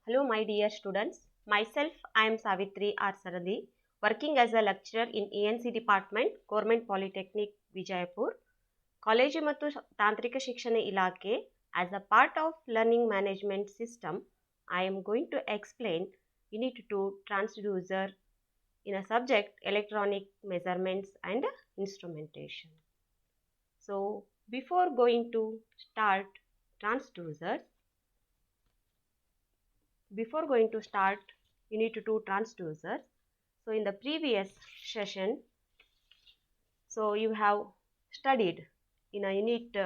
Hello my dear students, myself I am Savitri R. Saradi, working as a lecturer in ENC department, Government Polytechnic Vijayapur, college ಮತ್ತು ತಾಂತ್ರಿಕ ಶಿಕ್ಷಣ ಇಲಾಖೆ. As a part of learning management system, I am going to explain Unit 2 transducer in a subject electronic measurements and instrumentation. So before going to start transducers, Unit 2 transducers, so in the previous session, so you have studied in a unit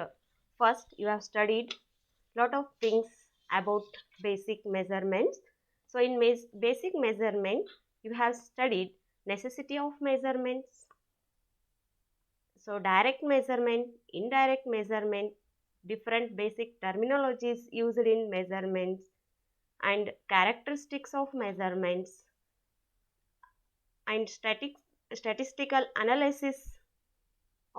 first, you have studied lot of things about basic measurements. So in basic measurement, you have studied necessity of measurements, so direct measurement, indirect measurement, different basic terminologies used in measurements, and characteristics of measurements, and statistical analysis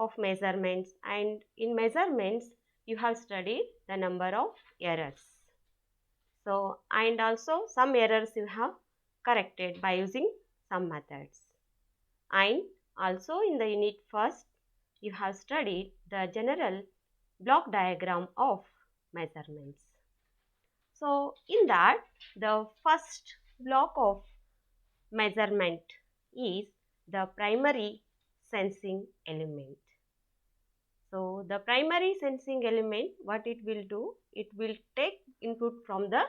of measurements. And in measurements you have studied the number of errors, so and also some errors you have corrected by using some methods. And also in the unit first, you have studied the general block diagram of measurements. So in that, the first block of measurement is the primary sensing element. So the primary sensing element, what it will do, it will take input from the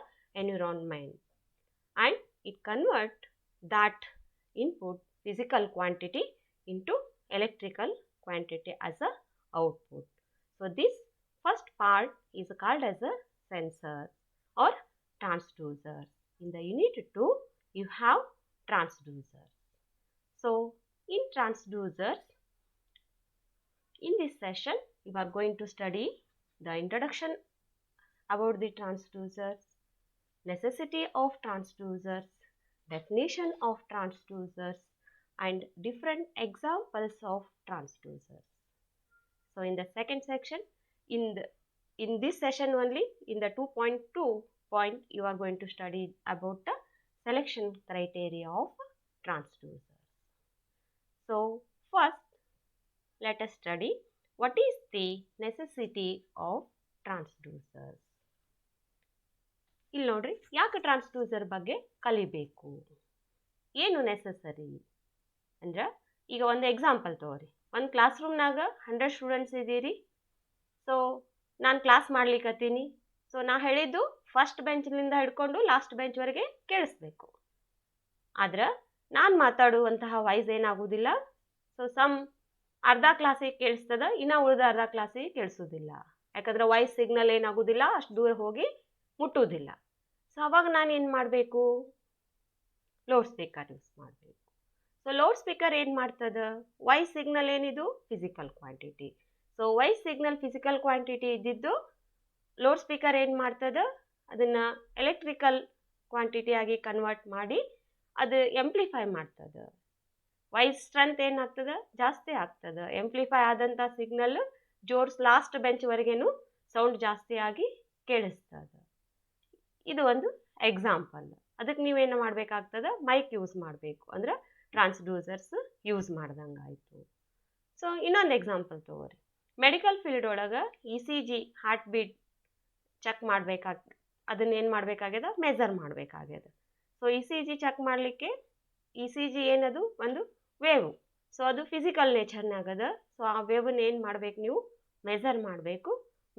environment and it convert that input physical quantity into electrical quantity as a output. So this first part is called as a sensor or transducer. In the unit 2, you have transducers. So in transducers, in this session, you are going to study the introduction about the transducers, necessity of transducers, definition of transducers, and different examples of transducers. So in the second section, in this session only, in the 2.2 point, you are going to study about the selection criteria of transducers. So first, let us study what is the necessity of transducers. ಇಲ್ಲಿ ನೋಡ್ರಿ, ಯಾಕೆ transducer ಬಗ್ಗೆ ಕಲಿಬೇಕು, ಏನು necessary ಅಂದ್ರೆ, ಈಗ ಒಂದು example ತಗೋರಿ. ಒಂದು ಕ್ಲಾಸ್ ರೂಮ್ನಾಗ 100 ಸ್ಟೂಡೆಂಟ್ಸ್ ಇದ್ದೀರಿ. ಸೊ ನಾನು ಕ್ಲಾಸ್ ಮಾಡ್ಲಿಕ್ಕತ್ತೀನಿ. ಸೊ ನಾ ಹೇಳಿದ್ದು ಫಸ್ಟ್ ಬೆಂಚ್ನಿಂದ ಹಿಡ್ಕೊಂಡು ಲಾಸ್ಟ್ ಬೆಂಚ್ವರೆಗೆ ಕೇಳಿಸ್ಬೇಕು. ಆದ್ರೆ ನಾನು ಮಾತಾಡುವಂತಹ ವಾಯ್ಸ್ ಏನಾಗುವುದಿಲ್ಲ. ಸೊ ಅರ್ಧ ಕ್ಲಾಸಿಗೆ ಕೇಳಿಸ್ತದ, ಇನ್ನು ಉಳಿದ ಅರ್ಧ ಕ್ಲಾಸಿಗೆ ಕೇಳಿಸೋದಿಲ್ಲ. ಯಾಕಂದ್ರೆ ವಾಯ್ಸ್ ಸಿಗ್ನಲ್ ಏನಾಗೋದಿಲ್ಲ, ಅಷ್ಟು ದೂರ ಹೋಗಿ ಮುಟ್ಟುವುದಿಲ್ಲ. ಸೊ ಅವಾಗ ನಾನು ಏನು ಮಾಡಬೇಕು, ಲೌಡ್ ಸ್ಪೀಕರ್ ಯೂಸ್ ಮಾಡಬೇಕು. ಸೊ ಲೌಡ್ ಸ್ಪೀಕರ್ ಏನು ಮಾಡ್ತದ, ವಾಯ್ಸ್ ಸಿಗ್ನಲ್ ಏನಿದು physical quantity. So voice signal physical quantity ಇದ್ದಿದ್ದು ಲೌಡ್ ಸ್ಪೀಕರ್ ಏನು ಮಾಡ್ತದ, ಅದನ್ನು ಎಲೆಕ್ಟ್ರಿಕಲ್ ಕ್ವಾಂಟಿಟಿ ಆಗಿ ಕನ್ವರ್ಟ್ ಮಾಡಿ ಅದು ಎಂಪ್ಲಿಫೈ ಮಾಡ್ತದ. ವಾಯ್ಸ್ ಸ್ಟ್ರೆಂತ್ ಏನಾಗ್ತದ, ಜಾಸ್ತಿ ಆಗ್ತದೆ. ಎಂಪ್ಲಿಫೈ ಆದಂಥ ಸಿಗ್ನಲ್ ಜೋರ್ಸ್ ಲಾಸ್ಟ್ ಬೆಂಚ್ವರೆಗೇನು ಸೌಂಡ್ ಜಾಸ್ತಿ ಆಗಿ ಕೇಳಿಸ್ತದೆ. ಇದು ಒಂದು ಎಕ್ಸಾಂಪಲ್. ಅದಕ್ಕೆ ನೀವೇನು ಮಾಡಬೇಕಾಗ್ತದೆ, ಮೈಕ್ ಯೂಸ್ ಮಾಡಬೇಕು, ಅಂದ್ರೆ ಟ್ರಾನ್ಸ್ಡ್ಯೂಸರ್ಸ್ ಯೂಸ್ ಮಾಡ್ದಂಗೆ ಆಯಿತು. ಸೊ ಇನ್ನೊಂದು ಎಕ್ಸಾಂಪಲ್ ತಗೋರಿ. ಮೆಡಿಕಲ್ ಫೀಲ್ಡ್ ಒಳಗೆ ECG ಹಾರ್ಟ್ ಬೀಟ್ ಚೆಕ್ ಅದನ್ನೇನು ಮಾಡಬೇಕಾಗ್ಯದ, ಮೆಜರ್ ಮಾಡಬೇಕಾಗ್ಯದ. ಸೊ ECG ಚೆಕ್ ಮಾಡಲಿಕ್ಕೆ ECG ಏನದು, ಒಂದು ವೇವ್. ಸೊ ಅದು ಫಿಸಿಕಲ್ ನೇಚರ್ನಾಗದ. ಸೊ ಆ ವೇವನ್ನ ಏನು ಮಾಡಬೇಕು, ನೀವು ಮೆಜರ್ ಮಾಡಬೇಕು.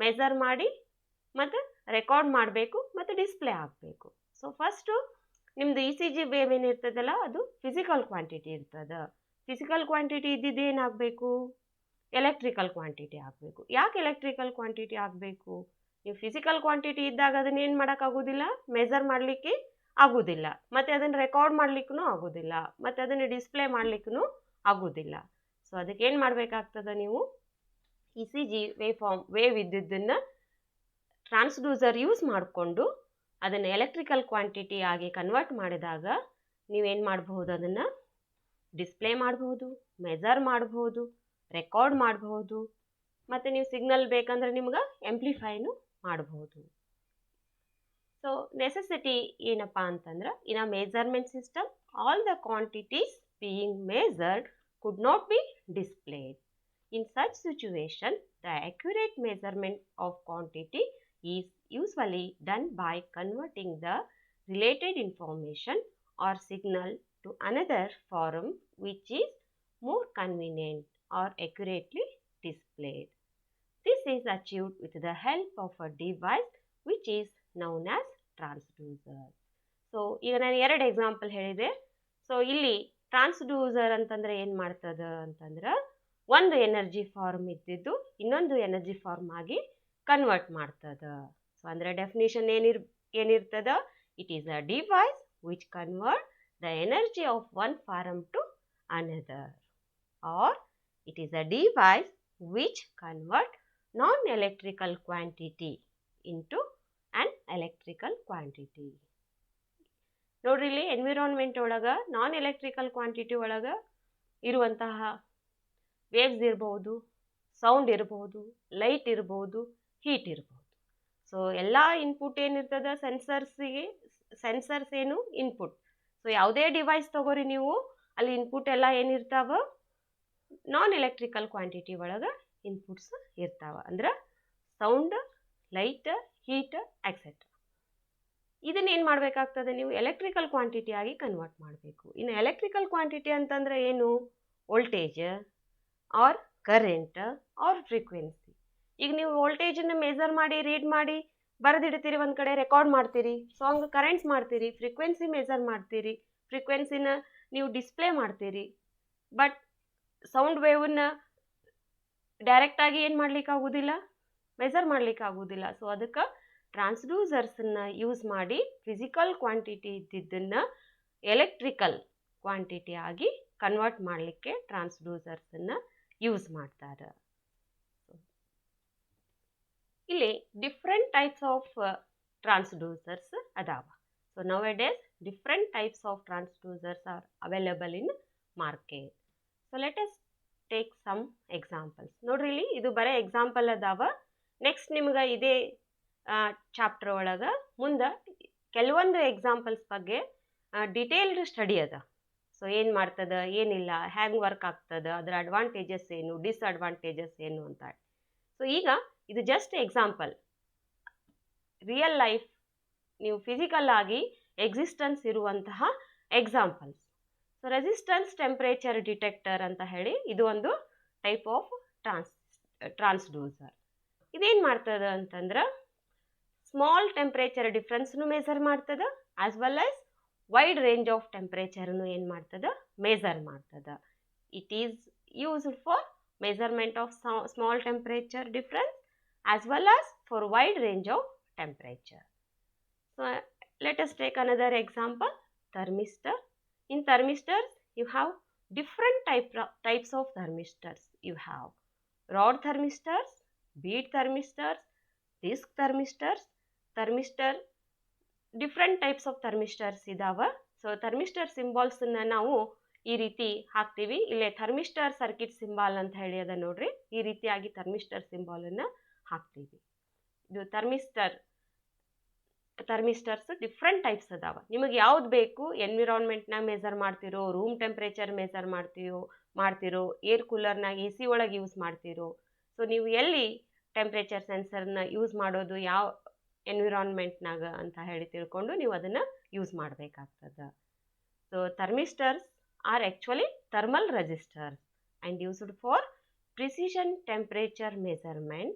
ಮೆಜರ್ ಮಾಡಿ ಮತ್ತು ರೆಕಾರ್ಡ್ ಮಾಡಬೇಕು ಮತ್ತು ಡಿಸ್ಪ್ಲೇ ಆಗಬೇಕು. ಸೊ ಫಸ್ಟು ನಿಮ್ಮದು ECG ವೇವ್ ಏನಿರ್ತದಲ್ಲ, ಅದು ಫಿಸಿಕಲ್ ಕ್ವಾಂಟಿಟಿ ಇರ್ತದೆ. ಫಿಸಿಕಲ್ ಕ್ವಾಂಟಿಟಿ ಇದ್ದಿದ್ದು ಏನಾಗಬೇಕು, ಎಲೆಕ್ಟ್ರಿಕಲ್ ಕ್ವಾಂಟಿಟಿ ಆಗಬೇಕು. ಯಾಕೆ ಎಲೆಕ್ಟ್ರಿಕಲ್ ಕ್ವಾಂಟಿಟಿ ಆಗಬೇಕು, ನೀವು ಫಿಸಿಕಲ್ ಕ್ವಾಂಟಿಟಿ ಇದ್ದಾಗ ಅದನ್ನ ಏನು ಮಾಡೋಕ್ಕಾಗೋದಿಲ್ಲ, ಮೆಜರ್ ಮಾಡಲಿಕ್ಕೆ ಆಗೋದಿಲ್ಲ, ಮತ್ತು ಅದನ್ನು ರೆಕಾರ್ಡ್ ಮಾಡಲಿಕ್ಕೂ ಆಗೋದಿಲ್ಲ, ಮತ್ತು ಅದನ್ನು ಡಿಸ್ಪ್ಲೇ ಮಾಡಲಿಕ್ಕೂ ಆಗೋದಿಲ್ಲ. ಸೊ ಅದಕ್ಕೆ ಏನು ಮಾಡಬೇಕಾಗ್ತದೆ, ನೀವು ECG ವೇವ್ ಇದ್ದಿದ್ದನ್ನು ಟ್ರಾನ್ಸ್ಡ್ಯೂಸರ್ ಯೂಸ್ ಮಾಡಿಕೊಂಡು ಅದನ್ನು ಎಲೆಕ್ಟ್ರಿಕಲ್ ಕ್ವಾಂಟಿಟಿ ಆಗಿ ಕನ್ವರ್ಟ್ ಮಾಡಿದಾಗ ನೀವೇನು ಮಾಡಬಹುದು, ಅದನ್ನು ಡಿಸ್ಪ್ಲೇ ಮಾಡಬಹುದು, ಮೆಜರ್ ಮಾಡಬಹುದು, ರೆಕಾರ್ಡ್ ಮಾಡಬಹುದು, ಮತ್ತು ನೀವು ಸಿಗ್ನಲ್ ಬೇಕಂದ್ರೆ ನಿಮ್ಗೆ ಎಂಪ್ಲಿಫೈನು ಮಾಡಬಹುದು. ಸೊ ಸೊ ನೆಸೆಸಿಟಿ ಏನಪ್ಪ ಅಂತಂದ್ರೆ in a measurement system all the quantities being measured could not be displayed. In such situation, the accurate measurement of quantity is usually done by converting the related information or signal to another form which is more convenient or accurately displayed. This is achieved with the help of a device which is known as transducer. So, ಈಗ ನಾನು ಎರಡು example ಹೇಳಿದೆ. So ಇಲ್ಲಿ transducer ಅಂತಂದ್ರೆ ಏನು ಮಾಡ್ತದ ಅಂತಂದ್ರೆ ಒಂದು ಎನರ್ಜಿ ಫಾರ್ಮ್ ಇದ್ದಿದ್ದು ಇನ್ನೊಂದು ಎನರ್ಜಿ ಫಾರ್ಮ್ ಆಗಿ ಕನ್ವರ್ಟ್ ಮಾಡ್ತದ. ಸೊ ಅಂದ್ರೆ ಡೆಫಿನೇಷನ್ ಏನಿರ್ತದ, it is a device which convert the energy of one form to another, or it is a device which convert non electrical quantity into an electrical quantity. ನೋಡ್ರಿ ಇಲ್ಲಿ environment ಒಳಗೆ ನಾನ್ electrical quantity ಒಳಗೆ ಇರುವಂತಹ waves ಇರ್ಬೋದು, sound ಇರ್ಬೋದು, light ಇರ್ಬೋದು, heat ಇರ್ಬೋದು. So ಎಲ್ಲ ಇನ್ಪುಟ್ ಏನಿರ್ತದ ಸೆನ್ಸರ್ಸ್ ಏನು ಇನ್ಪುಟ್. ಸೊ ಯಾವುದೇ ಡಿವೈಸ್ ತಗೋರಿ ನೀವು, ಅಲ್ಲಿ ಇನ್ಪುಟ್ ಎಲ್ಲ ಏನಿರ್ತಾವ ನಾನ್ ಎಲೆಕ್ಟ್ರಿಕಲ್ ಕ್ವಾಂಟಿಟಿ ಒಳಗೆ ಇನ್ಪುಟ್ಸ್ ಇರ್ತಾವ. ಅಂದ್ರೆ ಸೌಂಡ್, ಲೈಟ್, ಹೀಟ್ ಎಕ್ಸೆಟ್ರಾ. ಇದನ್ನ ಏನು ಮಾಡಬೇಕಾಗ್ತದೆ, ನೀವು ಎಲೆಕ್ಟ್ರಿಕಲ್ ಕ್ವಾಂಟಿಟಿ ಆಗಿ ಕನ್ವರ್ಟ್ ಮಾಡಬೇಕು. ಇನ್ನು ಎಲೆಕ್ಟ್ರಿಕಲ್ ಕ್ವಾಂಟಿಟಿ ಅಂತಂದ್ರೆ ಏನು, voltage or current or frequency. ಈಗ ನೀವು ವೋಲ್ಟೇಜನ್ನು ಮೆಜರ್ ಮಾಡಿ, ರೀಡ್ ಮಾಡಿ, ಬರೆದಿಡ್ತೀರಿ, ಒಂದು ಕಡೆ ರೆಕಾರ್ಡ್ ಮಾಡ್ತೀರಿ, ಸಾಂಗ್ ಕರೆಂಟ್ಸ್ ಮಾಡ್ತೀರಿ, ಫ್ರೀಕ್ವೆನ್ಸಿ ಮೆಜರ್ ಮಾಡ್ತೀರಿ, ಫ್ರೀಕ್ವೆನ್ಸಿನ ನೀವು ಡಿಸ್ಪ್ಲೇ ಮಾಡ್ತೀರಿ. ಬಟ್ ಸೌಂಡ್ ವೇವನ್ನ ಡೈರೆಕ್ಟಾಗಿ ಏನು ಮಾಡ್ಲಿಕ್ಕೆ ಆಗೋದಿಲ್ಲ, ಮೆಜರ್ ಮಾಡ್ಲಿಕ್ಕೆ ಆಗೋದಿಲ್ಲ. ಸೊ ಅದಕ್ಕೆ ಟ್ರಾನ್ಸ್ಡ್ಯೂಸರ್ಸನ್ನು ಯೂಸ್ ಮಾಡಿ ಫಿಸಿಕಲ್ ಕ್ವಾಂಟಿಟಿ ಇದ್ದಿದ್ದನ್ನು ಎಲೆಕ್ಟ್ರಿಕಲ್ ಕ್ವಾಂಟಿಟಿ ಆಗಿ ಕನ್ವರ್ಟ್ ಮಾಡಲಿಕ್ಕೆ ಟ್ರಾನ್ಸ್ಡ್ಯೂಸರ್ಸನ್ನು ಯೂಸ್ ಮಾಡ್ತಾರೆ. ಇಲ್ಲಿ ಡಿಫ್ರೆಂಟ್ ಟೈಪ್ಸ್ ಆಫ್ ಟ್ರಾನ್ಸ್ಡ್ಯೂಸರ್ಸ್ ಅದಾವ. So nowadays different types of transducers are available in market. So let us take some examples. ನೋಡ್ರಿ ಇಲ್ಲಿ ಇದು ಬರೀ ಎಕ್ಸಾಂಪಲ್ ಅದಾವ. ನೆಕ್ಸ್ಟ್ ನಿಮ್ಗೆ ಇದೇ ಚಾಪ್ಟರ್ ಒಳಗೆ ಮುಂದೆ ಕೆಲವೊಂದು ಎಕ್ಸಾಂಪಲ್ಸ್ ಬಗ್ಗೆ ಡಿಟೇಲ್ಡ್ ಸ್ಟಡಿ ಅದ. ಸೊ ಏನು ಮಾಡ್ತದ, ಏನಿಲ್ಲ, ಹ್ಯಾಂಗ್ ವರ್ಕ್ ಆಗ್ತದ, ಅದರ ಅಡ್ವಾಂಟೇಜಸ್ ಏನು, ಡಿಸ್ಅಡ್ವಾಂಟೇಜಸ್ ಏನು ಅಂತ. ಸೊ ಈಗ ಇದು ಜಸ್ಟ್ ಎಕ್ಸಾಂಪಲ್. ರಿಯಲ್ ಲೈಫ್ ನೀವು ಫಿಸಿಕಲ್ ಆಗಿ ಎಕ್ಸಿಸ್ಟೆನ್ಸ್ ಇರುವಂತಹ examples. So resistance temperature detector ಅಂತ ಹೇಳಿ ಇದು ಒಂದು ಟೈಪ್ ಆಫ್ ಟ್ರಾನ್ಸ್ಡ್ಯೂಸರ್. ಇದೇನು ಮಾಡ್ತದ ಅಂತಂದ್ರೆ ಸ್ಮಾಲ್ ಟೆಂಪರೇಚರ್ ಡಿಫ್ರೆನ್ಸ್ನು ಮೆಜರ್ ಮಾಡ್ತದ, as well as wide range of ಟೆಂಪರೇಚರ್ನು ಏನು ಮಾಡ್ತದ, ಮೆಜರ್ ಮಾಡ್ತದ. It is used for measurement of small temperature difference as well as for wide range of temperature. So let us take another example, thermistor. In thermistors, you have different types of thermistors. You have rod thermistors, bead thermistors, disc thermistors, different types of thermistors ಇದಾವ. So thermistor ಸಿಂಬಾಲ್ಸನ್ನು ನಾವು ಈ ರೀತಿ ಹಾಕ್ತೀವಿ. ಇಲ್ಲೇ thermistor circuit symbol ಅಂತ ಹೇಳಿ ಅದ ನೋಡ್ರಿ, ಈ ರೀತಿಯಾಗಿ ಥರ್ಮಿಸ್ಟರ್ ಸಿಂಬಾಲನ್ನು ಹಾಕ್ತೀವಿ. ಇದು ಥರ್ಮಿಸ್ಟರ್ಸ್ ಡಿಫ್ರೆಂಟ್ ಟೈಪ್ಸ್ ಅದಾವ. ನಿಮಗೆ ಯಾವ್ದು ಬೇಕು, ಎನ್ವಿರಾನ್ಮೆಂಟ್ನಾಗ ಮೆಜರ್ ಮಾಡ್ತಿರೋ, ರೂಮ್ ಟೆಂಪ್ರೇಚರ್ ಮೆಜರ್ ಮಾಡ್ತಿರೋ, ಏರ್ ಕೂಲರ್ನಾಗ AC ಒಳಗೆ ಯೂಸ್ ಮಾಡ್ತಿರೋ. ಸೊ ನೀವು ಎಲ್ಲಿ ಟೆಂಪ್ರೇಚರ್ ಸೆನ್ಸರ್ನ ಯೂಸ್ ಮಾಡೋದು, ಯಾವ ಎನ್ವಿರಾನ್ಮೆಂಟ್ನಾಗ ಅಂತ ಹೇಳಿ ತಿಳ್ಕೊಂಡು ನೀವು ಅದನ್ನು ಯೂಸ್ ಮಾಡಬೇಕಾಗ್ತದೆ. So thermistors are actually thermal resistors and used for precision temperature measurement,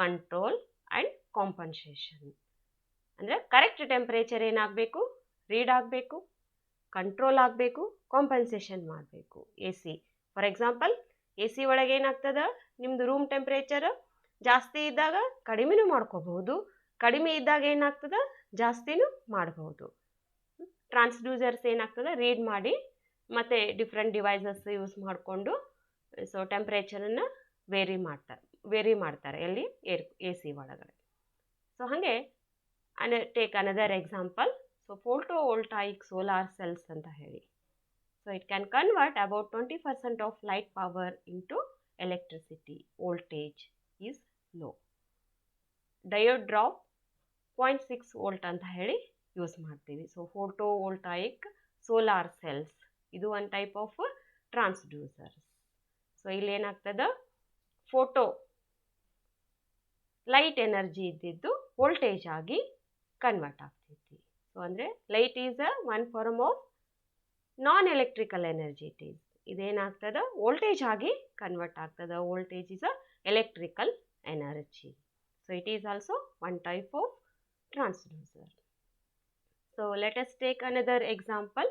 control and compensation. ಅಂದರೆ ಕರೆಕ್ಟ್ ಟೆಂಪ್ರೇಚರ್ ಏನಾಗಬೇಕು, ರೀಡ್ ಆಗಬೇಕು, ಕಂಟ್ರೋಲ್ ಆಗಬೇಕು, ಕಾಂಪನ್ಸೇಷನ್ ಮಾಡಬೇಕು. AC ಫಾರ್ ಎಕ್ಸಾಂಪಲ್, AC ಒಳಗೆ ಏನಾಗ್ತದೆ, ನಿಮ್ಮದು ರೂಮ್ ಟೆಂಪ್ರೇಚರ್ ಜಾಸ್ತಿ ಇದ್ದಾಗ ಕಡಿಮೆನೂ ಮಾಡ್ಕೋಬಹುದು, ಕಡಿಮೆ ಇದ್ದಾಗ ಏನಾಗ್ತದೆ ಜಾಸ್ತಿನೂ ಮಾಡಬಹುದು. ಟ್ರಾನ್ಸ್ಡ್ಯೂಸರ್ಸ್ ಏನಾಗ್ತದೆ, ರೀಡ್ ಮಾಡಿ ಮತ್ತು ಡಿಫ್ರೆಂಟ್ ಡಿವೈಸಸ್ ಯೂಸ್ ಮಾಡಿಕೊಂಡು ಸೊ ಟೆಂಪ್ರೇಚರನ್ನು ವೇರಿ ಮಾಡ್ತಾರೆ ಎಲ್ಲಿ, AC ಒಳಗಡೆ. ಸೊ ಹಾಗೆ take another example. So photovoltaic solar cells ಅಂತ ಹೇಳಿ. So it can convert about 20% of light power into electricity. Voltage is low. Diode drop 0.6 volt ಅಂತ ಹೇಳಿ ಯೂಸ್ ಮಾಡ್ತೀವಿ. So photovoltaic solar cells ಇದು ಒಂದು type of transducers. So ಇಲ್ಲಿ ಏನಾಗ್ತದೆ, photo light energy ಇದ್ದಿದ್ದು ವೋಲ್ಟೇಜ್ ಆಗಿ ಕನ್ವರ್ಟ್ ಆಗ್ತೈತಿ. ಸೊ ಅಂದರೆ light is one form of non electrical energy. ಇದೇನಾಗ್ತದೆ, ವೋಲ್ಟೇಜ್ ಆಗಿ ಕನ್ವರ್ಟ್ ಆಗ್ತದೆ. Voltage is a electrical energy. So it is also one type of transducer. So let us take another example,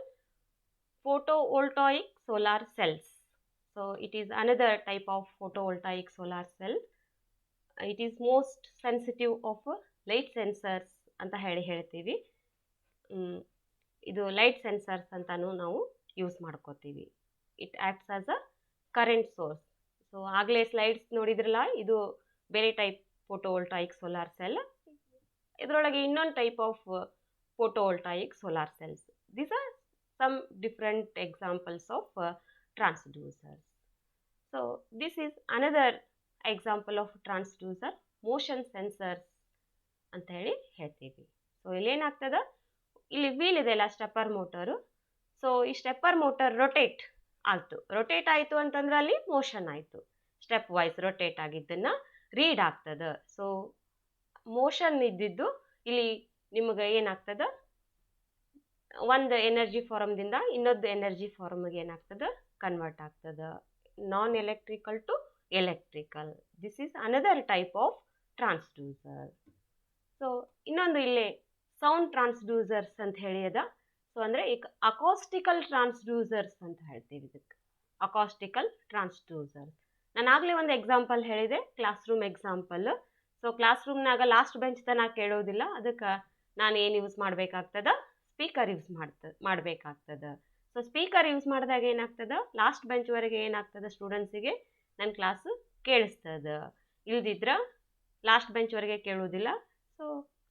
photovoltaic solar cells. So it is another type of photovoltaic solar cell. It is most sensitive of light sensors ಅಂತ ಹೇಳ್ತೀವಿ. ಇದು light sensors ಅಂತಾನು ನಾವು use ಮಾಡ್ಕೋತೀವಿ. It acts as a current source. So ಆಗಲೇ slides ನೋಡಿದ್ರಲ್ಲ, ಇದು ಬೇರೆ ಟೈಪ್ ಫೋಟೋವೋಲ್ಟಾಯಿಕ್ ಸೋಲಾರ್ ಸೆಲ್. ಇದರೊಳಗೆ ಇನ್ನೊಂದು type of photovoltaic solar cells. These are some different examples of transducers. So this is another example of transducer, motion sensors ಅಂತ ಹೇಳ್ತೀವಿ. So ಇಲ್ಲೇನಾಗ್ತದೆ, ಇಲ್ಲಿ ವೀಲ್ ಇದೆಯಲ್ಲ, ಸ್ಟೆಪ್ಪರ್ ಮೋಟರು. ಸೊ ಈ ಸ್ಟೆಪ್ಪರ್ ಮೋಟರ್ ರೊಟೇಟ್ ಆಯಿತು ಅಂತಂದ್ರೆ ಅಲ್ಲಿ ಮೋಷನ್ ಆಯಿತು. ಸ್ಟೆಪ್ ವೈಸ್ ರೊಟೇಟ್ ಆಗಿದ್ದನ್ನು ರೀಡ್ ಆಗ್ತದೆ. ಸೊ ಮೋಷನ್ ಇದ್ದಿದ್ದು ಇಲ್ಲಿ ನಿಮಗೆ ಏನಾಗ್ತದೆ, ಒಂದು ಎನರ್ಜಿ ಫಾರಮ್ದಿಂದ ಇನ್ನೊಂದು ಎನರ್ಜಿ ಫಾರಮ್ಗೆ ಏನಾಗ್ತದೆ, ಕನ್ವರ್ಟ್ ಆಗ್ತದೆ. Non electrical to electrical. This is another type of transducer. So ಇನ್ನೊಂದು ಇಲ್ಲೇ ಸೌಂಡ್ ಟ್ರಾನ್ಸ್ಡ್ಯೂಸರ್ಸ್ ಅಂತ ಅದ. ಸೊ ಅಂದರೆ ಈಗ ಅಕಾಸ್ಟಿಕಲ್ ಟ್ರಾನ್ಸ್ಡ್ಯೂಸರ್ಸ್ ಅಂತ ಹೇಳ್ತೀವಿ. ಇದಕ್ಕೆ ಅಕಾಸ್ಟಿಕಲ್ ಟ್ರಾನ್ಸ್ಡ್ಯೂಸರ್ಸ್ ನಾನು ಆಗಲೇ ಒಂದು ಎಕ್ಸಾಂಪಲ್ ಹೇಳಿದೆ, classroom example. So class ರೂಮ್ನಾಗ ಲಾಸ್ಟ್ ಬೆಂಚ್ ತನಕ ಕೇಳೋದಿಲ್ಲ, ಅದಕ್ಕೆ ನಾನು ಏನು ಯೂಸ್ ಮಾಡಬೇಕಾಗ್ತದೆ, ಸ್ಪೀಕರ್ ಯೂಸ್ ಮಾಡಬೇಕಾಗ್ತದೆ. ಸೊ ಸ್ಪೀಕರ್ ಯೂಸ್ ಮಾಡಿದಾಗ ಏನಾಗ್ತದೆ, ಲಾಸ್ಟ್ ಬೆಂಚ್ವರೆಗೆ ಏನಾಗ್ತದೆ, ಸ್ಟೂಡೆಂಟ್ಸಿಗೆ ನನ್ನ ಕ್ಲಾಸ್ ಕೇಳಿಸ್ತದೆ. ಇಲ್ದಿದ್ರೆ ಲಾಸ್ಟ್ ಬೆಂಚ್ವರೆಗೆ ಕೇಳೋದಿಲ್ಲ. So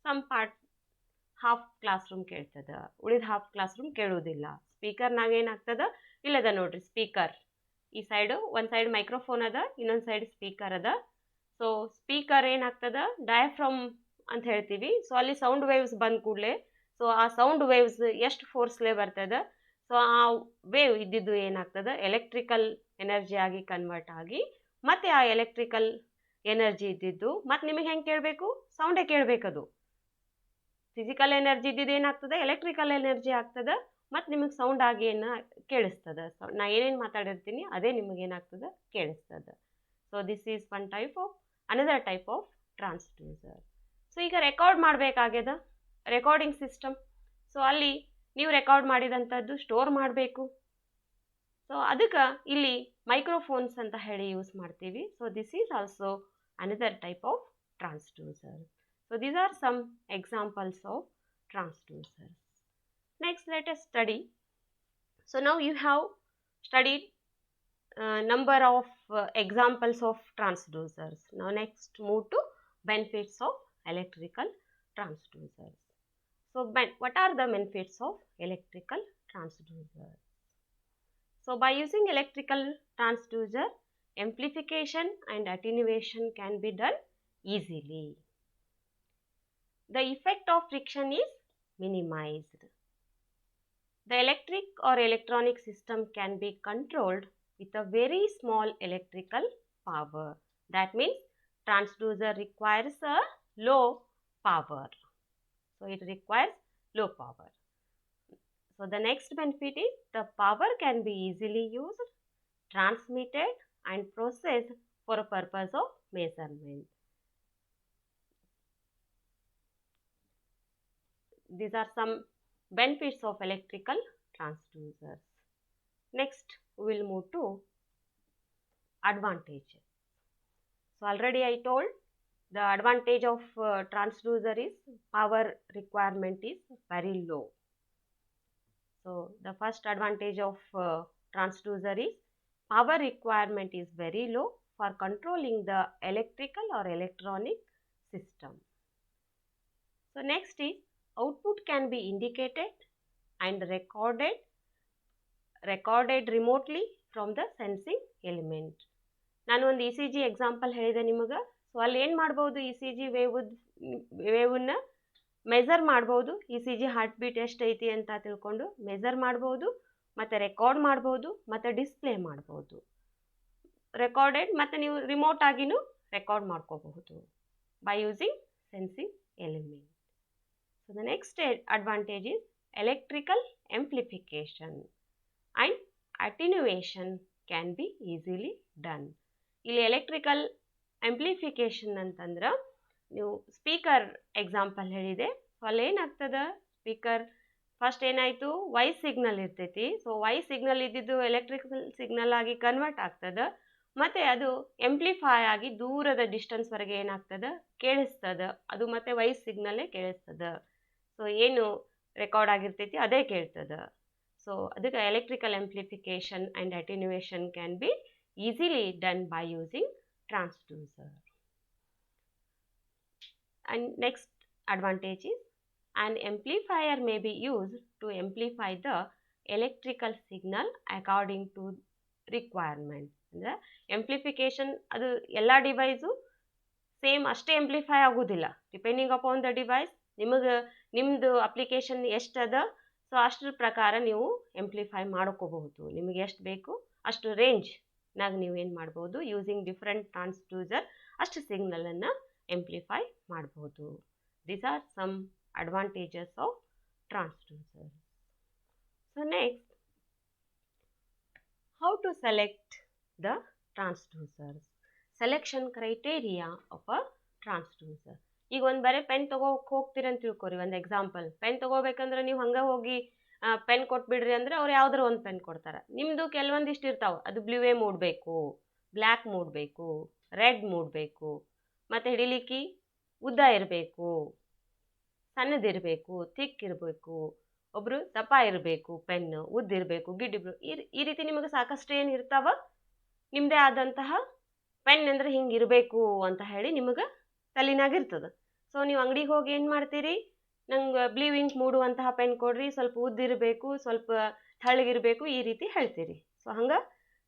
some part half classroom ಕೇಳ್ತದೆ, ಉಳಿದ ಹಾಫ್ ಕ್ಲಾಸ್ ರೂಮ್ ಕೇಳೋದಿಲ್ಲ. ಸ್ಪೀಕರ್ನಾಗ ಏನಾಗ್ತದೆ, ಇಲ್ಲದ ನೋಡ್ರಿ ಸ್ಪೀಕರ್, ಈ ಸೈಡು ಒಂದು ಸೈಡ್ ಮೈಕ್ರೋಫೋನ್ ಅದ, ಇನ್ನೊಂದು ಸೈಡ್ ಸ್ಪೀಕರ್ ಅದ. ಸೊ ಸ್ಪೀಕರ್ ಏನಾಗ್ತದೆ, ಡಯಾಫ್ರಮ್ ಅಂತ ಹೇಳ್ತೀವಿ. ಸೊ ಅಲ್ಲಿ ಸೌಂಡ್ ವೇವ್ಸ್ ಬಂದ ಕೂಡಲೇ, ಸೊ ಆ ಸೌಂಡ್ ವೇವ್ಸ್ ಎಷ್ಟು ಫೋರ್ಸ್ಲೇ ಬರ್ತದೆ, ಸೊ ಆ ವೇವ್ ಇದ್ದಿದ್ದು ಏನಾಗ್ತದೆ, ಎಲೆಕ್ಟ್ರಿಕಲ್ ಎನರ್ಜಿ ಆಗಿ ಕನ್ವರ್ಟ್ ಆಗಿ, ಮತ್ತೆ ಆ ಎಲೆಕ್ಟ್ರಿಕಲ್ ಎನರ್ಜಿ ಇದ್ದಿದ್ದು ಮತ್ತೆ ನಿಮಗೆ ಹೆಂಗೆ ಕೇಳಬೇಕು, ಸೌಂಡೇ ಕೇಳಬೇಕದು. ಫಿಸಿಕಲ್ ಎನರ್ಜಿ ಇದ್ದಿದ್ದು ಏನಾಗ್ತದೆ, ಎಲೆಕ್ಟ್ರಿಕಲ್ ಎನರ್ಜಿ ಆಗ್ತದೆ, ಮತ್ತು ನಿಮಗೆ ಸೌಂಡ್ ಆಗಿ ಏನು ಕೇಳಿಸ್ತದೆ. ನಾ ಏನೇನು ಮಾತಾಡಿರ್ತೀನಿ ಅದೇ ನಿಮಗೆ ಏನಾಗ್ತದೆ, ಕೇಳಿಸ್ತದೆ. So this is one type of another type of transducer. So ಈಗ ರೆಕಾರ್ಡ್ ಮಾಡಬೇಕಾಗ್ಯದ, ರೆಕಾರ್ಡಿಂಗ್ ಸಿಸ್ಟಮ್. ಸೊ ಅಲ್ಲಿ ನೀವು ರೆಕಾರ್ಡ್ ಮಾಡಿದಂಥದ್ದು ಸ್ಟೋರ್ ಮಾಡಬೇಕು. ಸೊ ಅದಕ್ಕೆ ಇಲ್ಲಿ ಮೈಕ್ರೋಫೋನ್ಸ್ ಅಂತ ಹೇಳಿ ಯೂಸ್ ಮಾಡ್ತೀವಿ. So this is also another type of transducer. So these are some examples of transducers. Next, let us study. So now you have studied number of examples of transducers. Now next move to benefits of electrical transducers. So what are the benefits of electrical transducers? So by using electrical transducer, amplification and attenuation can be done easily. The effect of friction is minimized. The electric or electronic system can be controlled with a very small electrical power. That means transducer requires a low power. So it requires low power. So the next benefit is the power can be easily used, transmitted and processed for a purpose of measurement. These are some benefits of electrical transducers. Next, we will move to advantages. So already I told the advantage of transducer is power requirement is very low. So the first advantage of transducer is power requirement is very low for controlling the electrical or electronic system. So next is output can be indicated and recorded remotely from the sensing element. ನಾನು ಒಂದು E C G example ಹೇಳಿದೆ ನಿಮಗೆ. So ಅಲ್ಲಿ ಏನು ಮಾಡ್ಬೋದು, E C G ವೇವನ್ನ measure ಮಾಡ್ಬೋದು, E C G heart beat ಎಷ್ಟೈತಿ ಅಂತ ತಿಳ್ಕೊಂಡು ಮೆಜರ್ ಮಾಡ್ಬೋದು, ಮತ್ತು ರೆಕಾರ್ಡ್ ಮಾಡ್ಬೋದು, ಮತ್ತು ಡಿಸ್ಪ್ಲೇ ಮಾಡ್ಬೋದು. ರೆಕಾರ್ಡೆಡ್ ಮತ್ತು ನೀವು ರಿಮೋಟ್ ಆಗಿನೂ ರೆಕಾರ್ಡ್ ಮಾಡ್ಕೋಬಹುದು by using sensing element. So the next advantage is electrical amplification and attenuation can be easily done. ಇಲ್ಲಿ ಎಲೆಕ್ಟ್ರಿಕಲ್ ಆಂಪ್ಲಿಫಿಕೇಶನ್ ಅಂತಂದ್ರೆ ನೀವು ಸ್ಪೀಕರ್ ಎಕ್ಸಾಂಪಲ್ ಹೇಳಿದೆ. ಸೊ ಅಲ್ಲಿ ಏನಾಗ್ತದೆ, ಸ್ಪೀಕರ್ ಫಸ್ಟ್ ಏನಾಯಿತು, ವಾಯ್ಸ್ ಸಿಗ್ನಲ್ ಇರ್ತೈತಿ. ಸೊ ವಾಯ್ಸ್ ಸಿಗ್ನಲ್ ಇದ್ದಿದ್ದು ಎಲೆಕ್ಟ್ರಿಕಲ್ ಸಿಗ್ನಲ್ ಆಗಿ ಕನ್ವರ್ಟ್ ಆಗ್ತದೆ, ಮತ್ತು ಅದು ಎಂಪ್ಲಿಫೈ ಆಗಿ ದೂರದ ಡಿಸ್ಟೆನ್ಸ್ವರೆಗೆ ಏನಾಗ್ತದೆ, ಕೇಳಿಸ್ತದೆ. ಅದು ಮತ್ತು ವಾಯ್ಸ್ ಸಿಗ್ನಲ್ಲೇ ಕೇಳಿಸ್ತದೆ. ಸೊ ಏನು ರೆಕಾರ್ಡ್ ಆಗಿರ್ತೈತಿ ಅದೇ ಕೇಳ್ತದೆ. ಸೊ ಅದಕ್ಕೆ electrical amplification and attenuation can be easily done by using transducer. And next advantage is an amplifier may be used to amplify the electrical signal according to requirement. ಅಂದರೆ amplification ಅದು ಎಲ್ಲ device same ಅಷ್ಟೇ amplify ಆಗೋದಿಲ್ಲ. Depending upon the device, ನಿಮ್ಮದು application ಎಷ್ಟದ, so ಅಷ್ಟರ ಪ್ರಕಾರ ನೀವು amplify ಮಾಡ್ಕೋಬಹುದು. ನಿಮಗೆ ಎಷ್ಟು ಬೇಕು ಅಷ್ಟು ರೇಂಜ್ನಾಗ ನೀವು ಏನು ಮಾಡ್ಬೋದು, ಯೂಸಿಂಗ್ ಡಿಫ್ರೆಂಟ್ ಟ್ರಾನ್ಸ್ಡ್ಯೂಸರ್ ಅಷ್ಟು ಸಿಗ್ನಲನ್ನು amplify ಮಾಡಬಹುದು. These are some advantages of transducer. So next, how to select the transducers. Selection criteria of a transducer. ಈಗ ಒಂದು ಬರೀ ಪೆನ್ ಹೋಗ್ತೀರಂತ ತಿಳ್ಕೊರಿ. ಒಂದು ಎಕ್ಸಾಂಪಲ್, ಪೆನ್ ತೊಗೋಬೇಕಂದ್ರೆ ನೀವು ಹಂಗೆ ಹೋಗಿ ಪೆನ್ ಕೊಟ್ಬಿಡ್ರಿ ಅಂದರೆ ಅವ್ರು ಯಾವ್ದಾರು ಒಂದು ಪೆನ್ ಕೊಡ್ತಾರೆ. ನಿಮ್ಮದು ಕೆಲವೊಂದಿಷ್ಟು ಇರ್ತಾವೆ, ಅದು ಬ್ಲೂವೇ ಮೂಡ್ ಬೇಕು, ಬ್ಲ್ಯಾಕ್ ಮೂಡ್ ಬೇಕು, ರೆಡ್ ಮೂಡ್ ಬೇಕು, ಮತ್ತು ಹಿಡಿಲಿಕ್ಕೆ ಉದ್ದ ಇರಬೇಕು, ಸಣ್ಣದಿರಬೇಕು, ಥಿಕ್ ಇರಬೇಕು, ಒಬ್ಬರು ದಪ್ಪ ಇರಬೇಕು, ಪೆನ್ನು ಉದ್ದಿರಬೇಕು, ಗಿಡ್ಡಿರ್ಬೇಕು, ಈ ರೀತಿ ನಿಮಗೆ ಸಾಕಷ್ಟು ಏನು ಇರ್ತಾವ. ನಿಮ್ಮದೇ ಆದಂತಹ ಪೆನ್ ಅಂದರೆ ಹಿಂಗೆ ಇರಬೇಕು ಅಂತ ಹೇಳಿ ನಿಮಗೆ ತಲೆನಾಗಿರ್ತದೆ. ಸೊ ನೀವು ಅಂಗಡಿಗೆ ಹೋಗಿ ಏನು ಮಾಡ್ತೀರಿ, ನಂಗೆ ಬ್ಲೂ ಇಂಕ್ ಮೂಡುವಂತಹ ಪೆನ್ ಕೊಡ್ರಿ, ಸ್ವಲ್ಪ ಉದ್ದಿರಬೇಕು, ಸ್ವಲ್ಪ ತಳ್ಳಗಿರಬೇಕು, ಈ ರೀತಿ ಹೇಳ್ತೀರಿ. ಸೊ ಹಂಗೆ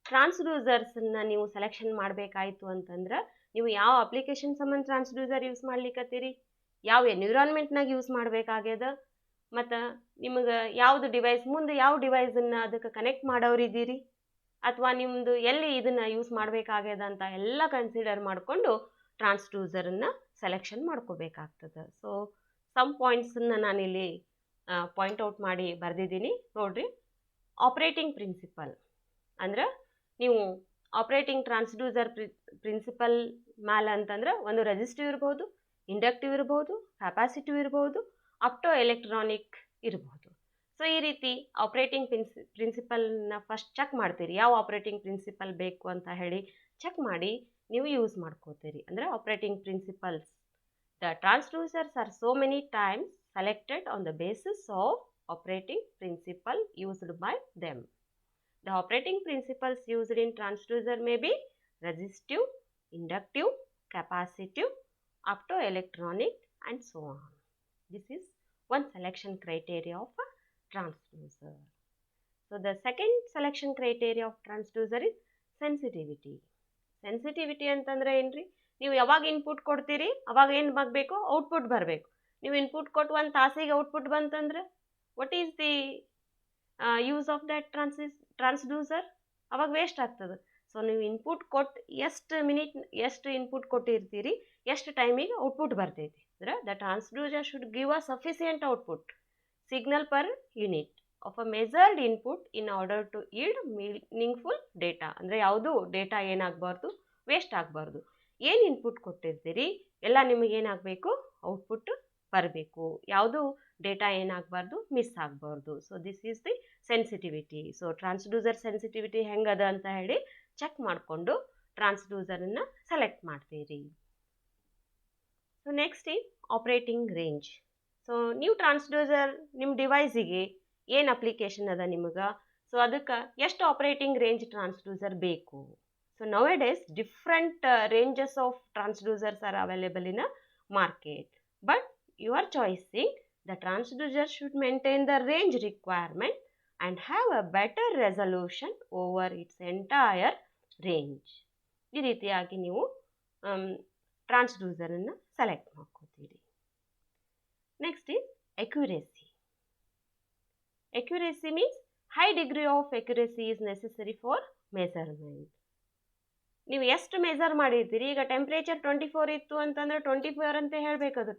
ಟ್ರಾನ್ಸ್ಡ್ಯೂಸರ್ಸನ್ನು ನೀವು ಸೆಲೆಕ್ಷನ್ ಮಾಡಬೇಕಾಯ್ತು ಅಂತಂದ್ರೆ ನೀವು ಯಾವ ಅಪ್ಲಿಕೇಶನ್ ಸಂಬಂಧ ಟ್ರಾನ್ಸ್ಡ್ಯೂಸರ್ ಯೂಸ್ ಮಾಡ್ಲಿಕ್ಕತ್ತೀರಿ, ಯಾವ ಎನ್ವಿರಾನ್ಮೆಂಟ್ನಾಗ ಯೂಸ್ ಮಾಡಬೇಕಾಗ್ಯದ, ಮತ್ತು ನಿಮಗೆ ಯಾವುದು ಡಿವೈಸ್ ಮುಂದೆ ಯಾವ ಡಿವೈಸನ್ನು ಅದಕ್ಕೆ ಕನೆಕ್ಟ್ ಮಾಡೋರಿದ್ದೀರಿ, ಅಥವಾ ನಿಮ್ಮದು ಎಲ್ಲಿ ಇದನ್ನು ಯೂಸ್ ಮಾಡಬೇಕಾಗ್ಯದ ಅಂತ ಎಲ್ಲ ಕನ್ಸಿಡರ್ ಮಾಡಿಕೊಂಡು ಟ್ರಾನ್ಸ್ಡ್ಯೂಸರನ್ನು ಸೆಲೆಕ್ಷನ್ ಮಾಡ್ಕೋಬೇಕಾಗ್ತದೆ. ಸೊ ಸಮ್ ಪಾಯಿಂಟ್ಸನ್ನು ನಾನಿಲ್ಲಿ ಪಾಯಿಂಟ್ ಔಟ್ ಮಾಡಿ ಬರೆದಿದ್ದೀನಿ ನೋಡಿರಿ. ಆಪ್ರೇಟಿಂಗ್ ಪ್ರಿನ್ಸಿಪಲ್ ಅಂದ್ರೆ ನೀವು ಆಪ್ರೇಟಿಂಗ್ ಟ್ರಾನ್ಸ್ಡ್ಯೂಸರ್ ಪ್ರಿನ್ಸಿಪಲ್ ಮ್ಯಾಲ ಅಂತಂದ್ರೆ ಒಂದು ರೆಸಿಸ್ಟಿವ್ ಇರ್ಬೋದು, ಇಂಡಕ್ಟಿವ್ ಇರ್ಬೋದು, ಕ್ಯಾಪಾಸಿಟಿವ್ ಇರ್ಬೋದು, ಅಪ್ಟೋ ಎಲೆಕ್ಟ್ರಾನಿಕ್ ಇರ್ಬೋದು. ಸೊ ಈ ರೀತಿ ಆಪ್ರೇಟಿಂಗ್ ಪ್ರಿನ್ಸಿಪಲ್ನ ಫಸ್ಟ್ ಚೆಕ್ ಮಾಡ್ತೀರಿ, ಯಾವ ಆಪ್ರೇಟಿಂಗ್ ಪ್ರಿನ್ಸಿಪಲ್ ಬೇಕು ಅಂತ ಹೇಳಿ ಚೆಕ್ ಮಾಡಿ ನೀವು ಯೂಸ್ ಮಾಡ್ಕೋತೀರಿ. ಅಂದರೆ operating principles, the transducers are so many times selected on the basis of operating principle used by them. The operating principles used in transducer may be resistive, inductive, capacitive, optoelectronic and so on. This is one selection criteria of a transducer. So the second selection criteria of transducer is sensitivity. Sensitivity ಅಂತಂದ್ರೆ ಏನ್ರಿ, ನೀವು ಯಾವಾಗ input ಕೊಡ್ತೀರಿ ಅವಾಗ ಏನು ಆಗಬೇಕು, output ಬರಬೇಕು. ನೀವು ಇನ್ಪುಟ್ ಕೊಟ್ಟು ಒಂದು ತಾಸಿಗೆ ಔಟ್ಪುಟ್ ಬಂತಂದ್ರೆ what is the use of that transducer, ಅವಾಗ ವೇಸ್ಟ್ ಆಗ್ತದೆ. ಸೊ ನೀವು ಇನ್ಪುಟ್ ಕೊಟ್ಟು ಎಷ್ಟು ಇನ್ಪುಟ್ ಕೊಟ್ಟಿರ್ತೀರಿ, ಎಷ್ಟು ಟೈಮಿಗೆ ಔಟ್ಪುಟ್ ಬರ್ತೈತಿ. ಅಂದ್ರೆ the transducer should give a sufficient output signal per unit of a measured input in order to yield meaningful data. ಅಂದರೆ ಯಾವುದು ಡೇಟಾ ಏನಾಗಬಾರ್ದು, ವೇಸ್ಟ್ ಆಗಬಾರ್ದು. ಏನು ಇನ್ಪುಟ್ ಕೊಟ್ಟಿರ್ತೀರಿ ಎಲ್ಲ ನಿಮಗೇನಾಗಬೇಕು, ಔಟ್ಪುಟ್ ಬರಬೇಕು, ಯಾವುದು ಡೇಟಾ ಏನಾಗಬಾರ್ದು, ಮಿಸ್ ಆಗಬಾರ್ದು. So this is the sensitivity. So transducer sensitivity ಹೆಂಗದ ಅಂತ ಹೇಳಿ ಚೆಕ್ ಮಾಡಿಕೊಂಡು ಟ್ರಾನ್ಸ್ಡ್ಯೂಸರನ್ನು ಸೆಲೆಕ್ಟ್ ಮಾಡ್ತೀರಿ. So next is operating range. So ನೀವು ಟ್ರಾನ್ಸ್ಡ್ಯೂಸರ್ ನಿಮ್ಮ ಡಿವೈಸಿಗೆ ಏನು ಅಪ್ಲಿಕೇಶನ್ ಅದ ನಿಮಗೆ, ಸೊ ಅದಕ್ಕೆ ಎಷ್ಟು ಆಪ್ರೇಟಿಂಗ್ ರೇಂಜ್ ಟ್ರಾನ್ಸ್ಡ್ಯೂಸರ್ ಬೇಕು. So nowadays different ranges of transducers are available in a market, but you are choosing the transducer should maintain the range requirement and have a better resolution over its entire range. ಈ ರೀತಿಯಾಗಿ ನೀವು ಟ್ರಾನ್ಸ್ಡ್ಯೂಸರನ್ನು select ಮಾಡ್ಕೋತೀರಿ. Next is accuracy. Accuracy means high degree of accuracy is necessary for measurement. ನೀವು ಎಷ್ಟು measure ಮಾಡಿರ್ತೀರಿ, ಈಗ temperature 24 ಇತ್ತು ಅಂತಂದರೆ 24 ಅಂತ ಹೇಳಬೇಕು, ಅದು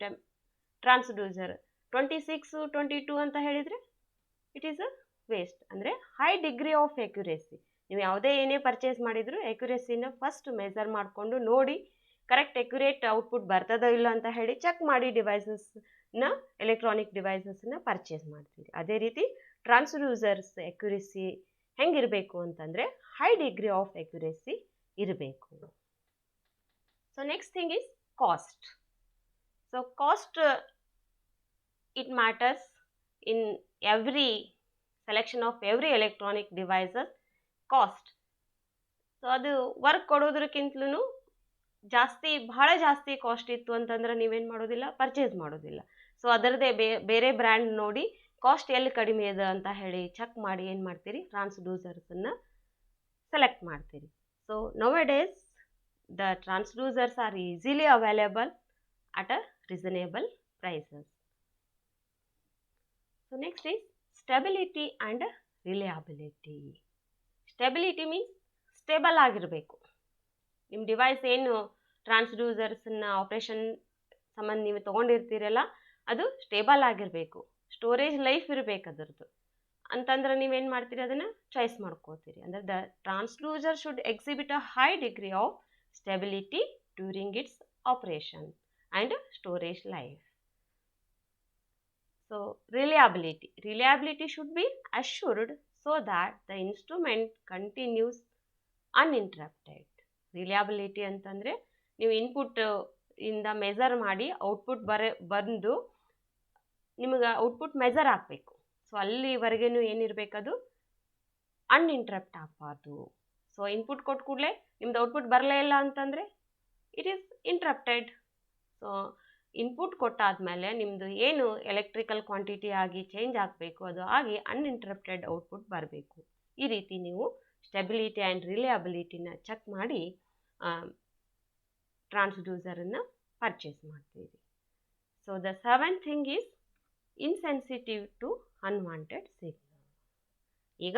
ಟ್ರಾನ್ಸ್ಡ್ಯೂಸರ್ 26 22 ಅಂತ ಹೇಳಿದರೆ ಇಟ್ ಈಸ್ ಅ ವೇಸ್ಟ್. ಅಂದರೆ ಹೈ ಡಿಗ್ರಿ ಆಫ್ ಎಕ್ಯುರೇಸಿ. ನೀವು ಯಾವುದೇ ಏನೇ ಪರ್ಚೇಸ್ ಮಾಡಿದ್ರು ಎಕ್ಯುರೇಸಿನ ಫಸ್ಟ್ ಮೆಜರ್ ಮಾಡಿಕೊಂಡು ನೋಡಿ ಕರೆಕ್ಟ್ ಎಕ್ಯುರೇಟ್ ಔಟ್ಪುಟ್ ಬರ್ತದೋ ಇಲ್ಲ ಅಂತ ಹೇಳಿ ಚೆಕ್ ಮಾಡಿ ಡಿವೈಸಸ್ನ, ಎಲೆಕ್ಟ್ರಾನಿಕ್ ಡಿವೈಸಸ್ನ ಪರ್ಚೇಸ್ ಮಾಡ್ತೀರಿ. ಅದೇ ರೀತಿ ಟ್ರಾನ್ಸ್ಡ್ಯೂಸರ್ಸ್ ಎಕ್ಯುರೇಸಿ ಹೆಂಗಿರಬೇಕು ಅಂತಂದರೆ ಹೈ ಡಿಗ್ರಿ ಆಫ್ ಎಕ್ಯುರೇಸಿ ಇರಬೇಕು. So next thing is cost. So cost it matters in every selection of every electronic devices cost. So ಅದು ವರ್ಕ್ ಕೊಡೋದಕ್ಕಿಂತಲೂ ಬಹಳ ಜಾಸ್ತಿ ಕಾಸ್ಟ್ ಇತ್ತು ಅಂತಂದ್ರೆ ನೀವೇನು ಮಾಡೋದಿಲ್ಲ, ಪರ್ಚೇಸ್ ಮಾಡೋದಿಲ್ಲ. ಸೊ ಅದರದೇ ಬೇರೆ ಬ್ರ್ಯಾಂಡ್ ನೋಡಿ ಕಾಸ್ಟ್ ಎಲ್ಲಿ ಕಡಿಮೆ ಇದೆ ಅಂತ ಹೇಳಿ ಚೆಕ್ ಮಾಡಿ ಏನು ಮಾಡ್ತೀರಿ, ಟ್ರಾನ್ಸ್ಡ್ಯೂಸರ್ಸನ್ನು ಸೆಲೆಕ್ಟ್ ಮಾಡ್ತೀರಿ. So nowadays the transducers are easily available at a reasonable prices. So next is stability and reliability. Stability means stable ಆಗಿರಬೇಕು. ನಿಮ್ಮ ಡಿವೈಸ್ ಏನು ಟ್ರಾನ್ಸ್ಡ್ಯೂಸರ್ಸನ್ನ ಆಪ್ರೇಷನ್ ಸಂಬಂಧ ನೀವು ತೊಗೊಂಡಿರ್ತೀರಲ್ಲ ಅದು ಸ್ಟೇಬಲ್ ಆಗಿರಬೇಕು. ಸ್ಟೋರೇಜ್ ಲೈಫ್ ಇರಬೇಕು ಅದರದ್ದು ಅಂತಂದ್ರೆ ನೀವೇನು ಮಾಡ್ತೀರಿ, ಅದನ್ನು ಚಾಯ್ಸ್ ಮಾಡ್ಕೋತೀರಿ. ಅಂದರೆ the transducer should exhibit a high degree of stability during it's operation and storage life. So reliability should be assured so that the instrument continues uninterrupted. Reliability ಅಂತಂದರೆ ನೀವು ಇನ್ಪುಟ್ ಇಂದ ಮೆಜರ್ ಮಾಡಿ ಔಟ್ಪುಟ್ ಬಂದು ನಿಮಗೆ output measure ಆಗಬೇಕು. So ಅಲ್ಲಿವರೆಗೂ ಏನಿರಬೇಕದು ಅನ್ಇಂಟ್ರಪ್ಟ್ ಆಗಬಾರ್ದು. So input ಕೊಟ್ಟ ಕೂಡಲೇ ನಿಮ್ದು ಔಟ್ಪುಟ್ ಬರಲೇ ಇಲ್ಲ ಅಂತಂದರೆ ಇಟ್ ಈಸ್ ಇಂಟ್ರಪ್ಟೆಡ್. ಸೊ ಇನ್ಪುಟ್ ಕೊಟ್ಟಾದಮೇಲೆ ನಿಮ್ಮದು ಏನು ಎಲೆಕ್ಟ್ರಿಕಲ್ ಕ್ವಾಂಟಿಟಿ ಆಗಿ ಚೇಂಜ್ ಆಗಬೇಕು ಅದು ಆಗಿ ಅನ್ಇಂಟ್ರಪ್ಟೆಡ್ ಔಟ್ಪುಟ್ ಬರಬೇಕು. ಈ ರೀತಿ ನೀವು ಸ್ಟೆಬಿಲಿಟಿ ಆ್ಯಂಡ್ ರಿಲಯಬಿಲಿಟಿನ ಚೆಕ್ ಮಾಡಿ ಟ್ರಾನ್ಸ್ಡ್ಯೂಸರನ್ನು ಪರ್ಚೇಸ್ ಮಾಡ್ತೀವಿ. So the seventh thing is insensitive to unwanted signal. ಈಗ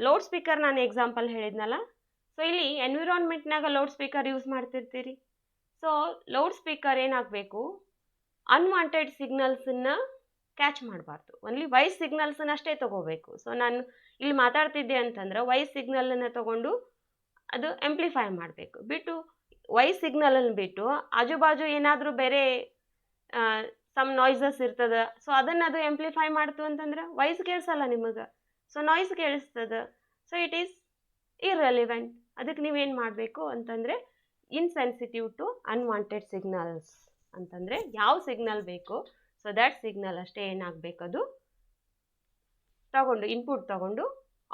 ಲೌಡ್ ಸ್ಪೀಕರ್ ನಾನು ಎಕ್ಸಾಂಪಲ್ ಹೇಳಿದ್ನಲ್ಲ, ಸೊ ಇಲ್ಲಿ ಎನ್ವಿರಾನ್ಮೆಂಟ್ನಾಗ ಲೌಡ್ ಸ್ಪೀಕರ್ ಯೂಸ್ ಮಾಡ್ತಿರ್ತೀರಿ. ಸೊ ಲೌಡ್ ಸ್ಪೀಕರ್ ಏನಾಗಬೇಕು, ಅನ್ವಾಂಟೆಡ್ ಸಿಗ್ನಲ್ಸನ್ನು ಕ್ಯಾಚ್ ಮಾಡಬಾರ್ದು, ಓನ್ಲಿ ವಾಯ್ಸ್ ಸಿಗ್ನಲ್ಸನ್ನು ಅಷ್ಟೇ ತೊಗೋಬೇಕು. ಸೊ ನಾನು ಇಲ್ಲಿ ಮಾತಾಡ್ತಿದ್ದೆ ಅಂತಂದ್ರೆ ವಾಯ್ಸ್ ಸಿಗ್ನಲನ್ನು ತೊಗೊಂಡು ಅದು ಆಂಪ್ಲಿಫೈ ಮಾಡಬೇಕು. ಬಿಟ್ಟು ವಾಯ್ಸ್ ಸಿಗ್ನಲನ್ನು ಬಿಟ್ಟು ಆಜುಬಾಜು ಏನಾದರೂ ಬೇರೆ ಸಮ್ ನಾಯ್ಸಸ್ ಇರ್ತದೆ, ಸೊ ಅದನ್ನು ಅದು ಆಂಪ್ಲಿಫೈ ಮಾಡ್ತು ಅಂತಂದ್ರೆ ವಾಯ್ಸ್ ಕೇಳಿಸಲ್ಲ ನಿಮಗೆ, ಸೊ ನಾಯ್ಸ್ ಕೇಳಿಸ್ತದೆ. So it is irrelevant. ಅದಕ್ಕೆ ನೀವೇನು ಮಾಡಬೇಕು ಅಂತಂದರೆ ಇನ್ಸೆನ್ಸಿಟಿವ್ ಟು ಅನ್ವಾಂಟೆಡ್ ಸಿಗ್ನಲ್ಸ್ ಅಂತಂದರೆ ಯಾವ ಸಿಗ್ನಲ್ ಬೇಕು ಸೊ ದ್ಯಾಟ್ ಸಿಗ್ನಲ್ ಅಷ್ಟೇ ಏನಾಗಬೇಕದು ತಗೊಂಡು ಇನ್ಪುಟ್ ತಗೊಂಡು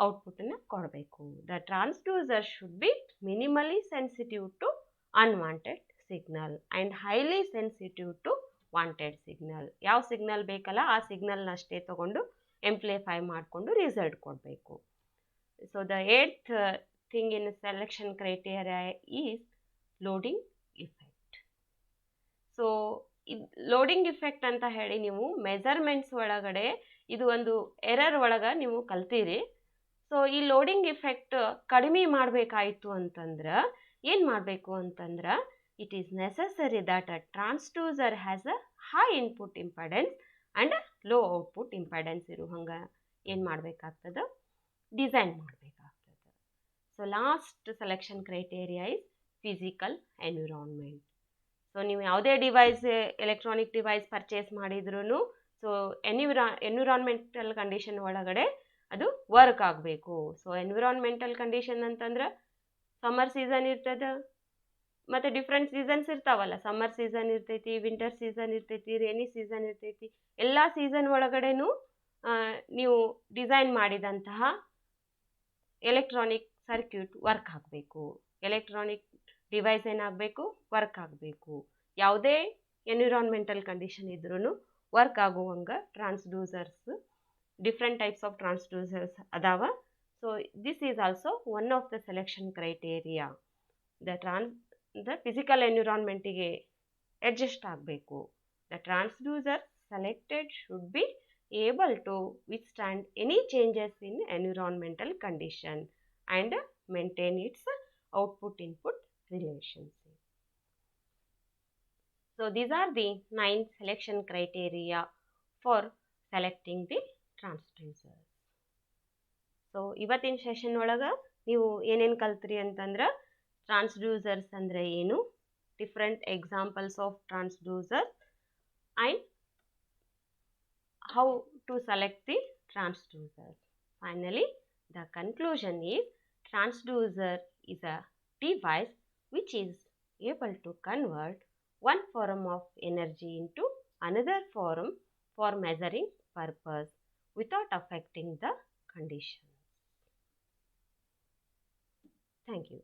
ಔಟ್ಪುಟ್ಟನ್ನು ಕೊಡಬೇಕು. The transducer should be minimally sensitive to unwanted signal and highly sensitive to wanted signal. ಯಾವ ಸಿಗ್ನಲ್ ಬೇಕಲ್ಲ ಆ ಸಿಗ್ನಲ್ನ ಅಷ್ಟೇ ತಗೊಂಡು ಆಂಪ್ಲಿಫೈ ಮಾಡಿಕೊಂಡು ರಿಸಲ್ಟ್ ಕೊಡಬೇಕು. So the eighth thing in selection criteria is loading effect. So loading effect ಅಂತ ಹೇಳಿ ನೀವು ಮೆಜರ್ಮೆಂಟ್ಸ್ ಒಳಗಡೆ ಇದು ಒಂದು ಎರರ್ ಒಳಗೆ ನೀವು ಕಲ್ತೀರಿ. ಸೊ ಈ ಲೋಡಿಂಗ್ ಇಫೆಕ್ಟ್ ಕಡಿಮೆ ಮಾಡಬೇಕಾಯಿತು ಅಂತಂದ್ರೆ ಏನು ಮಾಡಬೇಕು ಅಂತಂದ್ರೆ it is necessary that a transducer has a high input impedance and low output impedance ಇರೋ ಹಂಗೆ ಏನು ಮಾಡಬೇಕಾಗ್ತದೆ, ಡಿಸೈನ್ ಮಾಡಬೇಕಾಗ್ತದೆ. So last selection criteria is physical environment. So ನೀವು ಯಾವುದೇ ಡಿವೈಸ್ ಎಲೆಕ್ಟ್ರಾನಿಕ್ ಡಿವೈಸ್ ಪರ್ಚೇಸ್ ಮಾಡಿದ್ರೂ ಸೊ ಎನ್ವಿರಾನ್ಮೆಂಟಲ್ ಕಂಡೀಷನ್ ಒಳಗಡೆ ಅದು ವರ್ಕ್ ಆಗಬೇಕು. ಸೊ ಎನ್ವಿರಾನ್ಮೆಂಟಲ್ ಕಂಡೀಷನ್ ಅಂತಂದ್ರೆ ಸಮ್ಮರ್ ಸೀಸನ್ ಇರ್ತದೆ, ಮತ್ತು ಡಿಫ್ರೆಂಟ್ ಸೀಸನ್ಸ್ ಇರ್ತಾವಲ್ಲ, ಸಮ್ಮರ್ ಸೀಸನ್ ಇರ್ತೈತಿ, ವಿಂಟರ್ ಸೀಸನ್ ಇರ್ತೈತಿ, ರೇನಿ ಸೀಸನ್ ಇರ್ತೈತಿ. ಎಲ್ಲ ಸೀಸನ್ ಒಳಗಡೆನೂ ನೀವು ಡಿಸೈನ್ ಮಾಡಿದಂತಹ ಎಲೆಕ್ಟ್ರಾನಿಕ್ ಸರ್ಕ್ಯೂಟ್ ವರ್ಕ್ ಆಗಬೇಕು, ಎಲೆಕ್ಟ್ರಾನಿಕ್ ಡಿವೈಸ್ ಏನಾಗಬೇಕು, ವರ್ಕ್ ಆಗಬೇಕು. ಯಾವುದೇ ಎನ್ವಿರಾನ್ಮೆಂಟಲ್ ಕಂಡೀಷನ್ ಇದ್ರೂ ವರ್ಕ್ ಆಗುವಂಗೆ transducers different types of transducers ಅದಾವ. So this is also one of the selection criteria. The physical ಎನ್ವಿರಾನ್ಮೆಂಟಿಗೆ ಅಡ್ಜಸ್ಟ್ ಆಗಬೇಕು, The transducer selected should be able to withstand any changes in environmental condition and maintain its output-input relationship. So these are the 9 selection criteria for selecting the transducer. So ಇವತ್ತಿನ session ಒಳಗೆ ನೀವು ಏನೇನು ಕಲ್ತ್ರಿ ಅಂತಂದ್ರೆ transducers ಅಂದರೆ ಏನು, different examples of transducer and how to select the transducer. Finally, the conclusion is transducer is a device which is able to convert one form of energy into another form for measuring purpose without affecting the conditions. Thank you.